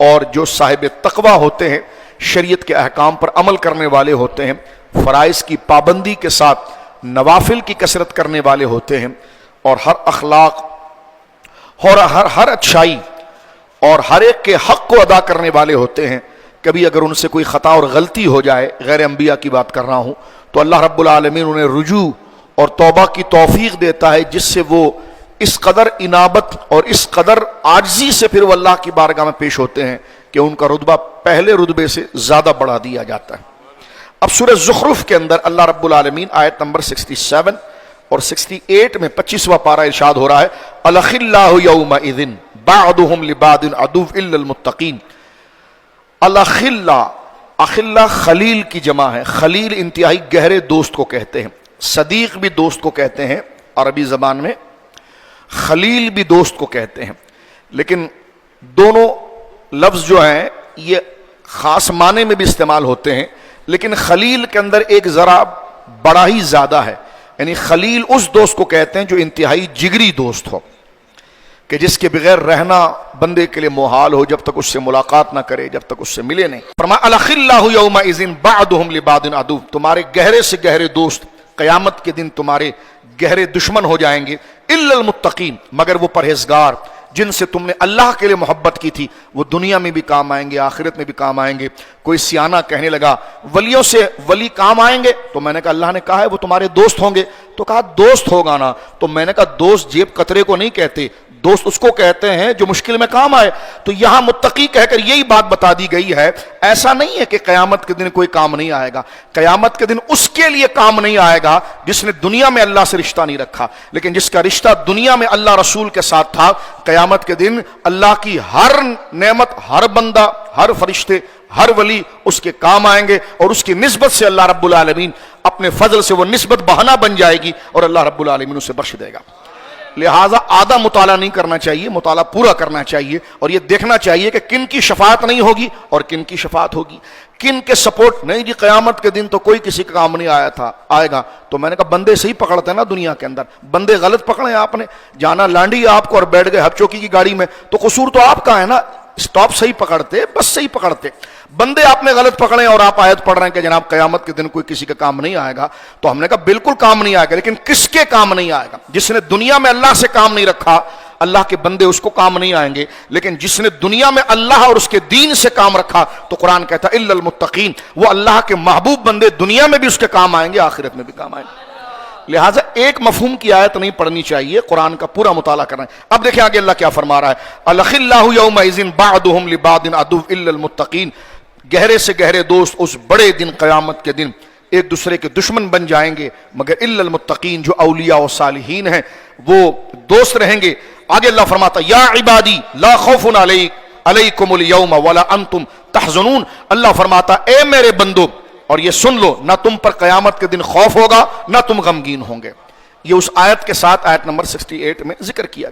اور جو صاحب تقوی ہوتے ہیں، شریعت کے احکام پر عمل کرنے والے ہوتے ہیں، فرائض کی پابندی کے ساتھ نوافل کی کثرت کرنے والے ہوتے ہیں، اور ہر اخلاق اور ہر اچھائی اور ہر ایک کے حق کو ادا کرنے والے ہوتے ہیں، کبھی اگر ان سے کوئی خطا اور غلطی ہو جائے، غیر انبیاء کی بات کر رہا ہوں، تو اللہ رب العالمین انہیں رجوع اور توبہ کی توفیق دیتا ہے، جس سے وہ اس قدر انابت اور اس قدر عاجزی سے پھر وہ اللہ کی بارگاہ میں پیش ہوتے ہیں کہ ان کا رتبہ پہلے رتبے سے زیادہ بڑھا دیا جاتا ہے۔ اب سورہ زخرف کے اندر اللہ رب العالمین آیت نمبر 67 اور 68 میں 25واں پارہ ارشاد ہو رہا ہے، الاخلاء یومئذ بعضهم لبعض عدو الا المتقین۔ الاخلاء، اخلاء خلیل کی جمع ہے، خلیل انتہائی گہرے دوست کو کہتے ہیں، صدیق بھی دوست کو کہتے ہیں عربی زبان میں، خلیل بھی دوست کو کہتے ہیں، لیکن دونوں لفظ جو ہیں یہ خاص معنی میں بھی استعمال ہوتے ہیں، لیکن خلیل کے اندر ایک ذرا بڑا ہی زیادہ ہے، یعنی خلیل اس دوست کو کہتے ہیں جو انتہائی جگری دوست ہو، کہ جس کے بغیر رہنا بندے کے لیے محال ہو جب تک اس سے ملاقات نہ کرے، جب تک اس سے ملے نہیں۔ فرمایا الاخلاء یومئذ بعضهم لبعض عدو، تمہارے گہرے سے گہرے دوست قیامت کے دن تمہارے گہرے دشمن ہو جائیں گے، الا المتقین، مگر وہ پرہیزگار جن سے تم نے اللہ کے لیے محبت کی تھی، وہ دنیا میں بھی کام آئیں گے، آخرت میں بھی کام آئیں گے۔ کوئی سیانہ کہنے لگا ولیوں سے ولی کام آئیں گے، تو میں نے کہا اللہ نے کہا ہے وہ تمہارے دوست ہوں گے، تو کہا دوست ہوگا نا، تو میں نے کہا دوست جیب قطرے کو نہیں کہتے، دوست اس کو کہتے ہیں جو مشکل میں کام آئے۔ تو یہاں متقی کہہ کر یہی بات بتا دی گئی ہے، ایسا نہیں ہے کہ قیامت کے دن کوئی کام نہیں آئے گا، قیامت کے دن اس کے لیے کام نہیں آئے گا جس نے دنیا میں اللہ سے رشتہ نہیں رکھا، لیکن جس کا رشتہ دنیا میں اللہ رسول کے ساتھ تھا، قیامت کے دن اللہ کی ہر نعمت، ہر بندہ، ہر فرشتے، ہر ولی اس کے کام آئیں گے، اور اس کی نسبت سے اللہ رب العالمین اپنے فضل سے وہ نسبت بہانہ بن جائے گی اور اللہ رب العالمین اسے بخش دے گا۔ لہٰذا آدھا مطالعہ نہیں کرنا چاہیے، مطالعہ پورا کرنا چاہیے، اور یہ دیکھنا چاہیے کہ کن کی شفاعت نہیں ہوگی اور کن کی شفاعت ہوگی، کن کے سپورٹ نہیں۔ جی قیامت کے دن تو کوئی کسی کا کام نہیں آئے گا، تو میں نے کہا بندے صحیح پکڑتے ہیں نا، دنیا کے اندر بندے غلط پکڑے، آپ نے جانا لانڈی آپ کو اور بیٹھ گئے ہب چوکی کی گاڑی میں، تو قصور تو آپ کا ہے نا، اسٹاپ صحیح پکڑتے، بس صحیح پکڑتے، بندے آپ نے غلط پکڑے اور آپ آیت پڑھ رہے ہیں کہ جناب قیامت کے دن کوئی کسی کا کام نہیں آئے گا، تو ہم نے کہا بالکل کام نہیں آئے گا، لیکن کس کے کام نہیں آئے گا؟ جس نے دنیا میں اللہ سے کام نہیں رکھا، اللہ کے بندے اس کو کام نہیں آئیں گے، لیکن جس نے دنیا میں اللہ اور اس کے دین سے کام رکھا، تو قرآن کہتا ہے الا المتقین، وہ اللہ کے محبوب بندے دنیا میں بھی اس کے کام آئیں گے، آخرت میں بھی کام آئیں گے۔ لہٰذا ایک مفہوم کی آیت نہیں پڑھنی چاہیے، قرآن کا پورا مطالعہ کرنا ہے۔ اب دیکھیں آگے اللہ کیا فرما رہا ہے، الاخلاء یومئذ بعضهم لبعض عدو الا المتقین، گہرے سے گہرے دوست اس بڑے دن قیامت کے دن ایک دوسرے کے دشمن بن جائیں گے، مگر الا المتقین، جو اولیاء و صالحین ہیں وہ دوست رہیں گے۔ آگے اللہ فرماتا یا عبادی لا خوف علیکم اليوم ولا انتم تحزنون، اللہ فرماتا اے میرے بندو، اور یہ سن لو، نہ تم پر قیامت کے دن خوف ہوگا، نہ تم غمگین ہوں گے۔ یہ اس آیت کے ساتھ آیت نمبر 68 میں ذکر کیا گیا۔